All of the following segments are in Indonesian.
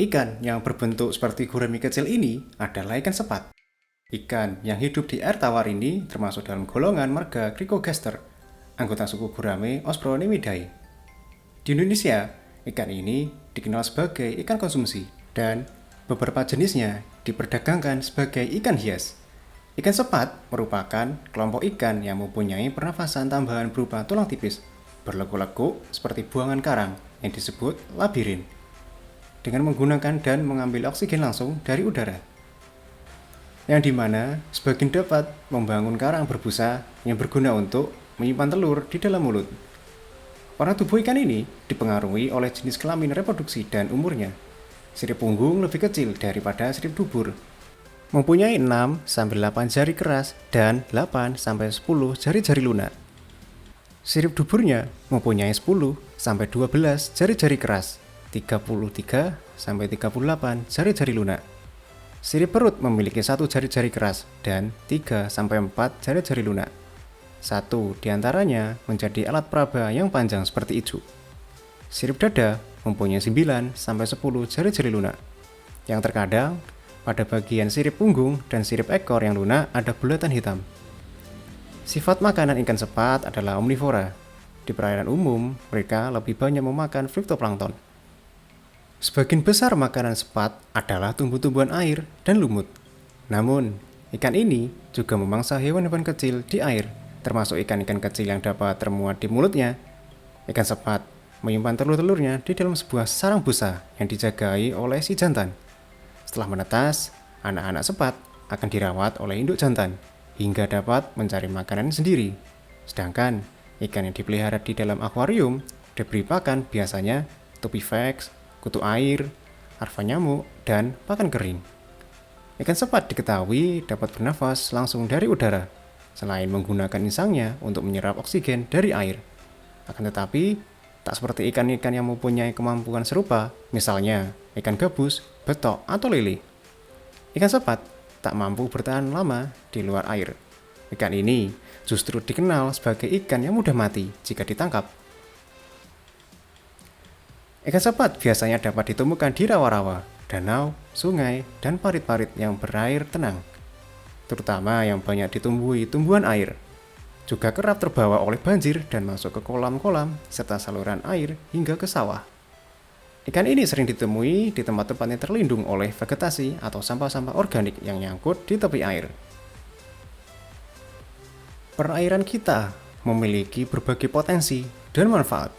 Ikan yang berbentuk seperti gurami kecil ini adalah ikan sepat. Ikan yang hidup di air tawar ini termasuk dalam golongan marga Cricogaster, anggota suku gurame Ospronemidae. Di Indonesia, ikan ini dikenal sebagai ikan konsumsi dan beberapa jenisnya diperdagangkan sebagai ikan hias. Ikan sepat merupakan kelompok ikan yang mempunyai pernafasan tambahan berupa tulang tipis, berlekuk-lekuk seperti buangan karang yang disebut labirin, dengan menggunakan dan mengambil oksigen langsung dari udara. Yang dimana sebagian dapat membangun karang berbusa yang berguna untuk menyimpan telur di dalam mulut. Warna tubuh ikan ini dipengaruhi oleh jenis kelamin reproduksi dan umurnya. Sirip punggung lebih kecil daripada sirip dubur. Mempunyai 6-8 jari keras dan 8-10 jari-jari lunak. Sirip duburnya mempunyai 10-12 jari-jari keras, 33-38 jari-jari lunak. Sirip perut memiliki 1 jari-jari keras dan 3-4 jari-jari lunak. Satu di antaranya menjadi alat peraba yang panjang seperti ijuk. Sirip dada mempunyai 9-10 jari-jari lunak, yang terkadang pada bagian sirip punggung dan sirip ekor yang lunak ada bulatan hitam. Sifat makanan ikan sepat adalah omnivora. Di perairan umum, mereka lebih banyak memakan fitoplankton. Sebagian besar makanan sepat adalah tumbuh-tumbuhan air dan lumut. Namun, ikan ini juga memangsa hewan-hewan kecil di air, termasuk ikan-ikan kecil yang dapat termuat di mulutnya. Ikan sepat menyimpan telur-telurnya di dalam sebuah sarang busa yang dijagai oleh si jantan. Setelah menetas, anak-anak sepat akan dirawat oleh induk jantan hingga dapat mencari makanan sendiri. Sedangkan ikan yang dipelihara di dalam akuarium diberi pakan biasanya topifex, kutu air, larva nyamuk, dan pakan kering. Ikan sepat diketahui dapat bernafas langsung dari udara, selain menggunakan insangnya untuk menyerap oksigen dari air. Akan tetapi, tak seperti ikan-ikan yang mempunyai kemampuan serupa, misalnya ikan gabus, betok, atau lele. Ikan sepat tak mampu bertahan lama di luar air. Ikan ini justru dikenal sebagai ikan yang mudah mati jika ditangkap. Ikan sepat biasanya dapat ditemukan di rawa-rawa, danau, sungai, dan parit-parit yang berair tenang, terutama yang banyak ditumbuhi tumbuhan air. Juga kerap terbawa oleh banjir dan masuk ke kolam-kolam serta saluran air hingga ke sawah. Ikan ini sering ditemui di tempat-tempat yang terlindung oleh vegetasi atau sampah-sampah organik yang nyangkut di tepi air. Perairan kita memiliki berbagai potensi dan manfaat.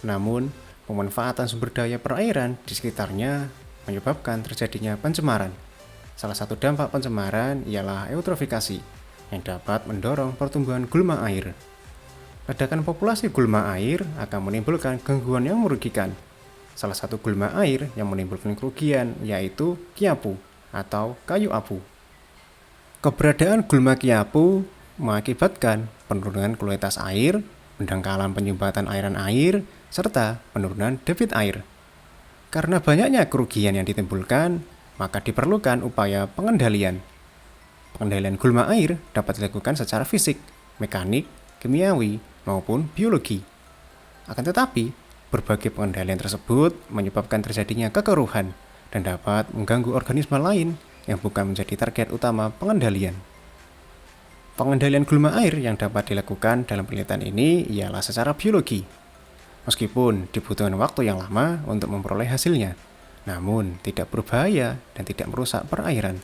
Namun, pemanfaatan sumber daya perairan di sekitarnya menyebabkan terjadinya pencemaran. Salah satu dampak pencemaran ialah eutrofikasi yang dapat mendorong pertumbuhan gulma air. Ledakan populasi gulma air akan menimbulkan gangguan yang merugikan. Salah satu gulma air yang menimbulkan kerugian yaitu kiapu atau kayu apu. Keberadaan gulma kiapu mengakibatkan penurunan kualitas air, pendangkalan penyumbatan airan air, serta penurunan debit air. Karena banyaknya kerugian yang ditimbulkan, maka diperlukan upaya pengendalian. Pengendalian gulma air dapat dilakukan secara fisik, mekanik, kimiawi, maupun biologi. Akan tetapi, berbagai pengendalian tersebut menyebabkan terjadinya kekeruhan dan dapat mengganggu organisme lain yang bukan menjadi target utama pengendalian. Pengendalian gulma air yang dapat dilakukan dalam penelitian ini ialah secara biologi. Meskipun dibutuhkan waktu yang lama untuk memperoleh hasilnya, namun tidak berbahaya dan tidak merusak perairan.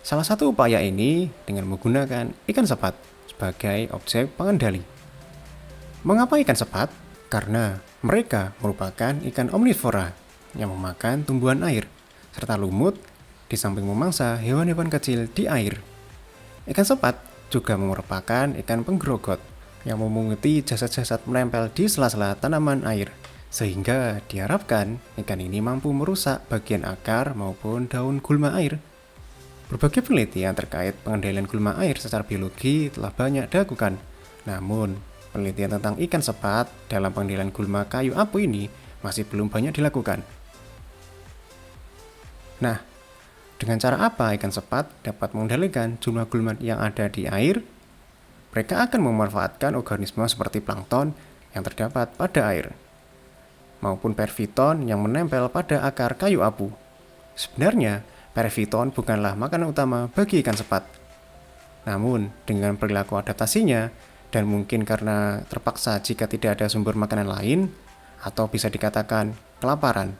Salah satu upaya ini dengan menggunakan ikan sepat sebagai objek pengendali. Mengapa ikan sepat? Karena mereka merupakan ikan omnivora yang memakan tumbuhan air serta lumut di samping memangsa hewan-hewan kecil di air. Ikan sepat juga merupakan ikan penggerogot yang memunguti jasad-jasad menempel di sela-sela tanaman air, sehingga diharapkan ikan ini mampu merusak bagian akar maupun daun gulma air. Berbagai penelitian terkait pengendalian gulma air secara biologi telah banyak dilakukan, namun penelitian tentang ikan sepat dalam pengendalian gulma kayu apu ini masih belum banyak dilakukan. Nah, dengan cara apa ikan sepat dapat mengendalikan jumlah gulma yang ada di air? Mereka akan memanfaatkan organisme seperti plankton yang terdapat pada air, maupun perviton yang menempel pada akar kayu apu Sebenarnya, periviton bukanlah makanan utama bagi ikan sepat. Namun, dengan perilaku adaptasinya, dan mungkin karena terpaksa jika tidak ada sumber makanan lain, atau bisa dikatakan kelaparan,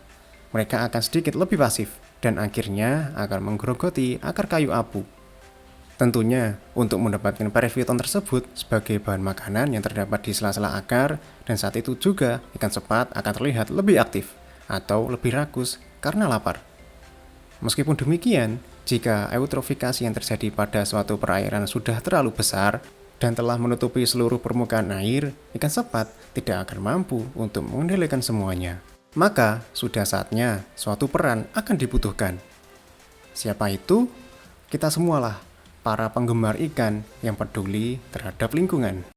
mereka akan sedikit lebih pasif dan akhirnya akan menggerogoti akar kayu abu. Tentunya, untuk mendapatkan periviton tersebut sebagai bahan makanan yang terdapat di sela-sela akar, dan saat itu juga ikan sepat akan terlihat lebih aktif atau lebih rakus karena lapar. Meskipun demikian, jika eutrofikasi yang terjadi pada suatu perairan sudah terlalu besar dan telah menutupi seluruh permukaan air, ikan sepat tidak akan mampu untuk mengendalikan semuanya. Maka, sudah saatnya suatu peran akan dibutuhkan. Siapa itu? Kita semualah, para penggemar ikan yang peduli terhadap lingkungan.